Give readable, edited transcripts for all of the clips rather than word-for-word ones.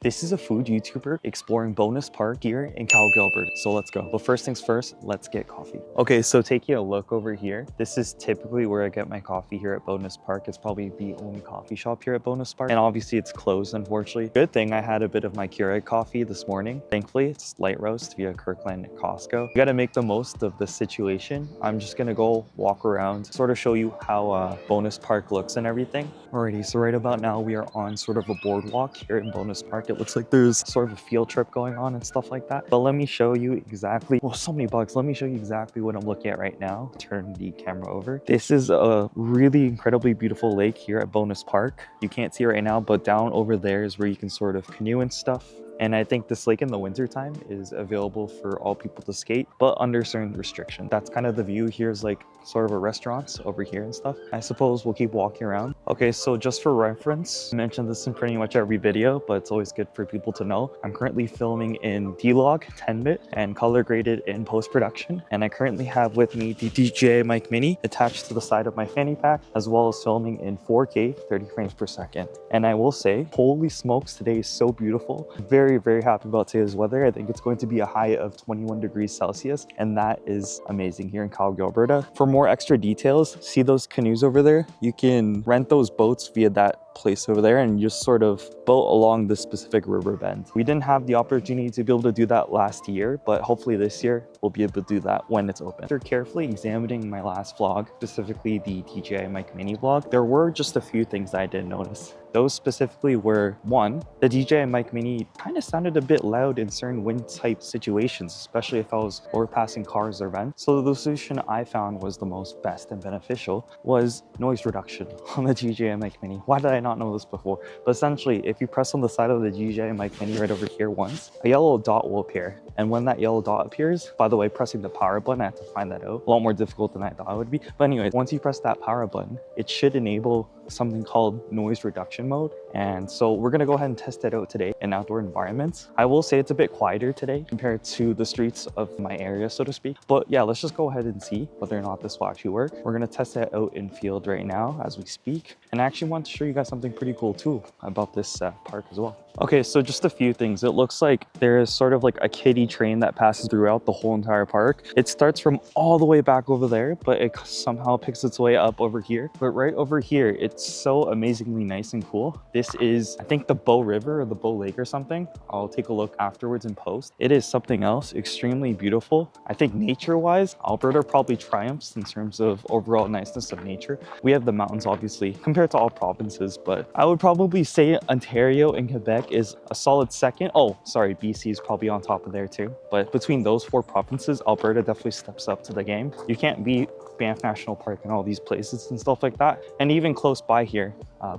This is a food YouTuber exploring Bowness Park here in Calgary, Alberta. So let's go. But first things first, let's get coffee. Okay, so taking a look over here, this is typically where I get my coffee here at Bowness Park. It's probably the only coffee shop here at Bowness Park. And obviously it's closed, unfortunately. Good thing I had a bit of my Keurig coffee this morning. Thankfully, it's light roast via Kirkland at Costco. You gotta make the most of the situation. I'm just gonna go walk around, sort of show you how Bowness Park looks and everything. Alrighty, so right about now we are on sort of a boardwalk here in Bowness Park. It looks like there's sort of a field trip going on and stuff like that. But let me show you exactly, well, so many bugs. Let me show you exactly what I'm looking at right now. Turn the camera over. This is a really incredibly beautiful lake here at Bowness Park. You can't see it right now, but down over there is where you can sort of canoe and stuff. And I think this lake in the wintertime is available for all people to skate, but under certain restrictions. That's kind of the view. Here's like sort of a restaurants over here and stuff. I suppose we'll keep walking around. Okay, so just for reference, I mentioned this in pretty much every video, but it's always good for people to know. I'm currently filming in D-Log 10-bit and color graded in post-production. And I currently have with me the DJI mic mini attached to the side of my fanny pack, as well as filming in 4K, 30 frames per second. And I will say, holy smokes, today is so beautiful. Very happy about today's weather. I think it's going to be a high of 21 degrees Celsius, and that is amazing here in Calgary, Alberta. For more extra details, see those canoes over there? You can rent those boats via that place over there and just sort of boat along this specific river bend. We didn't have the opportunity to be able to do that last year, but hopefully this year we'll be able to do that when it's open. After carefully examining my last vlog, specifically the DJI mic mini vlog, there were just a few things that I didn't notice. Those specifically were, one, the DJI mic mini kind of sounded a bit loud in certain wind type situations, especially if I was overpassing cars or vents. So the solution I found was the most best and beneficial was noise reduction on the DJI mic mini. Why did I not know this before? But essentially, if you press on the side of the DJI mic mini right over here once, a yellow dot will appear. And when that yellow dot appears, by the way, pressing the power button, I had to find that out. A lot more difficult than I thought it would be. But anyway, once you press that power button, it should enable something called noise reduction mode. And so we're gonna go ahead and test it out today in outdoor environments. I will say it's a bit quieter today compared to the streets of my area, so to speak. But yeah, let's just go ahead and see whether or not this will actually work. We're gonna test it out in field right now as we speak. And I actually want to show you guys something pretty cool too about this park as well. Okay, so just a few things. It looks like there is sort of like a kiddie train that passes throughout the whole entire park. It starts from all the way back over there, but it somehow picks its way up over here. But right over here, it's so amazingly nice and cool. This is, I think, the Bow River or the Bow Lake or something. I'll take a look afterwards in post. It is something else, extremely beautiful. I think nature-wise, Alberta probably triumphs in terms of overall niceness of nature. We have the mountains, obviously, compared to all provinces, but I would probably say Ontario and Quebec is a solid second. Oh, sorry, BC is probably on top of there too. But between those four provinces, Alberta definitely steps up to the game. You can't beat Banff National Park and all these places and stuff like that. And even close by here,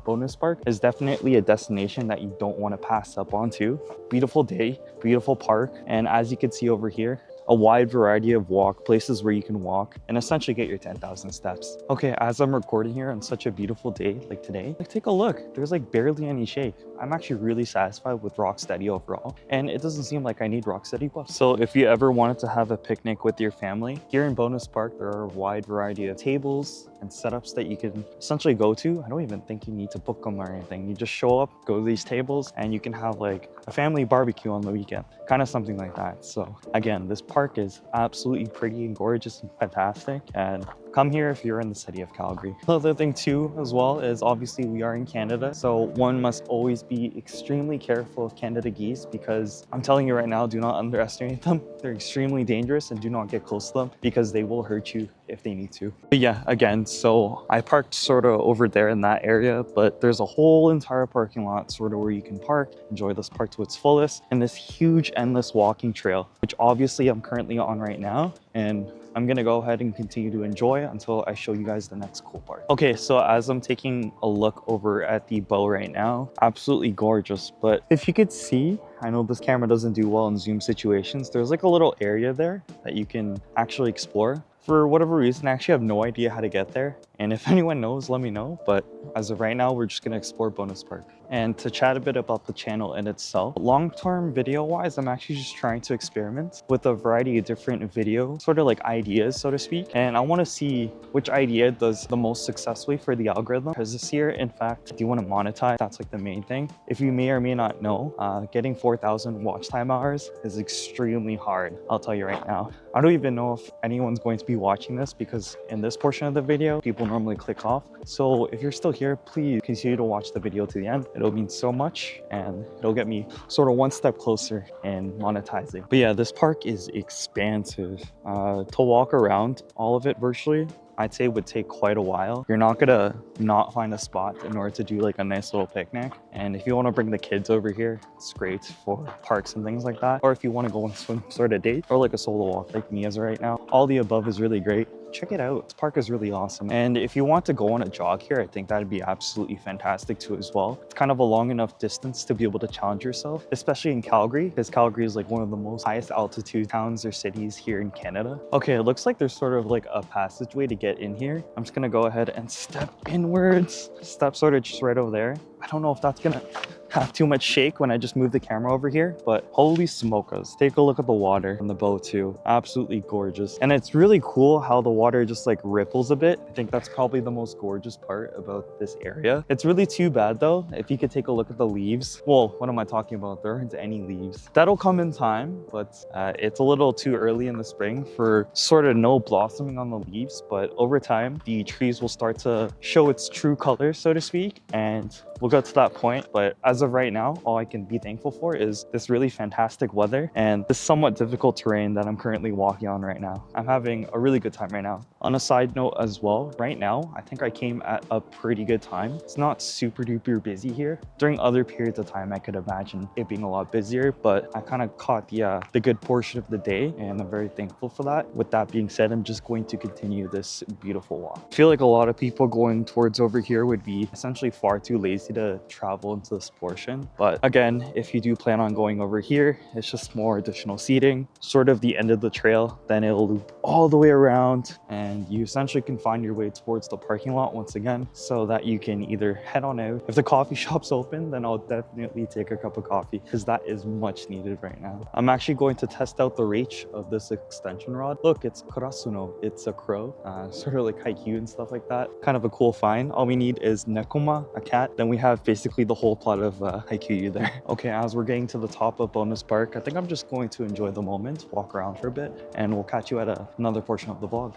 Bowness Park is definitely a destination that you don't want to pass up onto. Beautiful day, beautiful park. And as you can see over here, a wide variety of places where you can walk and essentially get your 10,000 steps. Okay, as I'm recording here on such a beautiful day like today, like take a look. There's like barely any shake. I'm actually really satisfied with Rocksteady overall, and it doesn't seem like I need Rocksteady buffs. So if you ever wanted to have a picnic with your family, here in Bowness Park, there are a wide variety of tables and setups that you can essentially go to. I don't even think you need to book them or anything. You just show up, go to these tables, and you can have like a family barbecue on the weekend, kind of something like that. So again, this park is absolutely pretty and gorgeous and fantastic, and come here if you're in the city of Calgary. The other thing too as well is obviously we are in Canada, so one must always be extremely careful of Canada geese, because I'm telling you right now, do not underestimate them. They're extremely dangerous, and do not get close to them because they will hurt you if they need to. But yeah, again, so I parked sort of over there in that area, but there's a whole entire parking lot sort of where you can park, enjoy this park to its fullest, and this huge endless walking trail, which obviously I'm currently on right now, and I'm gonna go ahead and continue to enjoy until I show you guys the next cool part. Okay, so as I'm taking a look over at the bow right now, absolutely gorgeous. But if you could see I know this camera doesn't do well in zoom situations. There's like a little area there that you can actually explore. For whatever reason, I actually have no idea how to get there. And if anyone knows, let me know. But as of right now, we're just gonna explore Bowness Park. And to chat a bit about the channel in itself, long-term video-wise, I'm actually just trying to experiment with a variety of different video, sort of like ideas, so to speak. And I wanna see which idea does the most successfully for the algorithm. Because this year, in fact, do you wanna monetize? That's like the main thing. If you may or may not know, getting 4,000 watch time hours is extremely hard. I'll tell you right now. I don't even know if anyone's going to be watching this because in this portion of the video, people normally click off. So if you're still here, please continue to watch the video to the end. It'll mean so much and it'll get me sort of one step closer in monetizing. But yeah, this park is expansive. To walk around all of it virtually, I'd say would take quite a while. You're not gonna not find a spot in order to do like a nice little picnic. And if you want to bring the kids over here, it's great for parks and things like that. Or if you want to go on some sort of date or like a solo walk like me as right now, all the above is really great. Check it out. This park is really awesome. And if you want to go on a jog here, I think that'd be absolutely fantastic too as well. It's kind of a long enough distance to be able to challenge yourself, especially in Calgary, because Calgary is like one of the most highest altitude towns or cities here in Canada. Okay, it looks like there's sort of like a passageway to get in here. I'm just gonna go ahead and step inwards. Step sort of just right over there. I don't know if that's gonna have too much shake when I just move the camera over here, but holy smokers, take a look at the water on the boat too. Absolutely gorgeous. And it's really cool how the water just like ripples a bit. I think that's probably the most gorgeous part about this area. It's really too bad though, if you could take a look at the leaves. Well, what am I talking about? There aren't any leaves. That'll come in time, but it's a little too early in the spring for sort of no blossoming on the leaves. But over time, the trees will start to show its true colors, so to speak, and we'll get to that point. But as of right now, all I can be thankful for is this really fantastic weather and this somewhat difficult terrain that I'm currently walking on right now. I'm having a really good time right now. On a side note as well, right now, I think I came at a pretty good time. It's not super duper busy here. During other periods of time, I could imagine it being a lot busier, but I kind of caught the good portion of the day and I'm very thankful for that. With that being said, I'm just going to continue this beautiful walk. I feel like a lot of people going towards over here would be essentially far too lazy to travel into this portion. But again, if you do plan on going over here, it's just more additional seating, sort of the end of the trail, then it'll loop all the way around and you essentially can find your way towards the parking lot once again so that you can either head on out. If the coffee shop's open, then I'll definitely take a cup of coffee because that is much needed right now. I'm actually going to test out the reach of this extension rod. Look, it's Kurasuno. It's a crow, sort of like haiku and stuff like that. Kind of a cool find. All we need is Nekoma, a cat. Then we have basically the whole plot of haiku there. Okay, as we're getting to the top of Bowness Park, I think I'm just going to enjoy the moment, walk around for a bit, and we'll catch you at another portion of the vlog.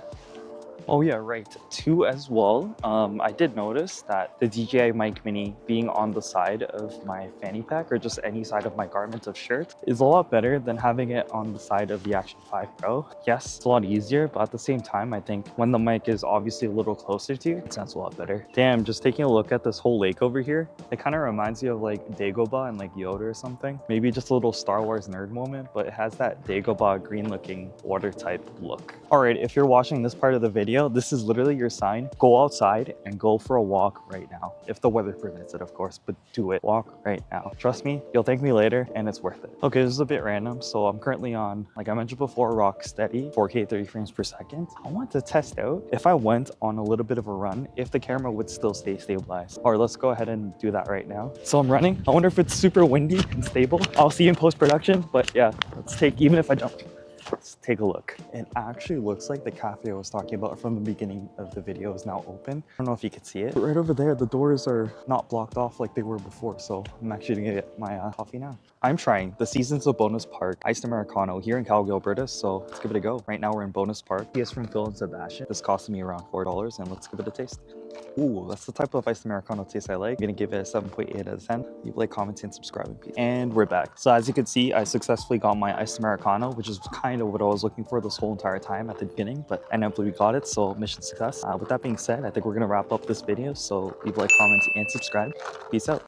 Oh yeah, right. Too as well, I did notice that the DJI Mic Mini being on the side of my fanny pack or just any side of my garment of shirt is a lot better than having it on the side of the Action 5 Pro. Yes, it's a lot easier, but at the same time, I think when the mic is obviously a little closer to you, it sounds a lot better. Damn, just taking a look at this whole lake over here, it kind of reminds you of like Dagobah and like Yoda or something. Maybe just a little Star Wars nerd moment, but it has that Dagobah green looking water type look. All right, if you're watching this part of the video, this is literally your sign. Go outside and go for a walk right now. If the weather permits it, of course, but do it. Walk right now. Trust me, you'll thank me later and it's worth it. Okay, this is a bit random. So I'm currently on, like I mentioned before, rock steady, 4K 30 frames per second. I want to test out if I went on a little bit of a run, if the camera would still stay stabilized. Or let's go ahead and do that right now. So I'm running. I wonder if it's super windy and stable. I'll see you in post-production, but yeah, let's take, even if I jump, let's take a look. It actually looks like the cafe I was talking about from the beginning of the video is now open. I don't know if you could see it, but right over there, the doors are not blocked off like they were before. So I'm actually gonna get my coffee now. I'm trying the Seasons of Bowness Park Iced Americano here in Calgary, Alberta. So let's give it a go. Right now we're in Bowness Park. He is from Phil and Sebastian. This costed me around $4 and let's give it a taste. Ooh, that's the type of iced Americano taste I like. I'm gonna give it a 7.8 out of 10. Leave a like, comment, and subscribe, please. And we're back. So as you can see, I successfully got my iced Americano, which is kind of what I was looking for this whole entire time at the beginning, but I never we got it, so mission success. With that being said, I think we're gonna wrap up this video. So leave a like, comment, and subscribe. Peace out.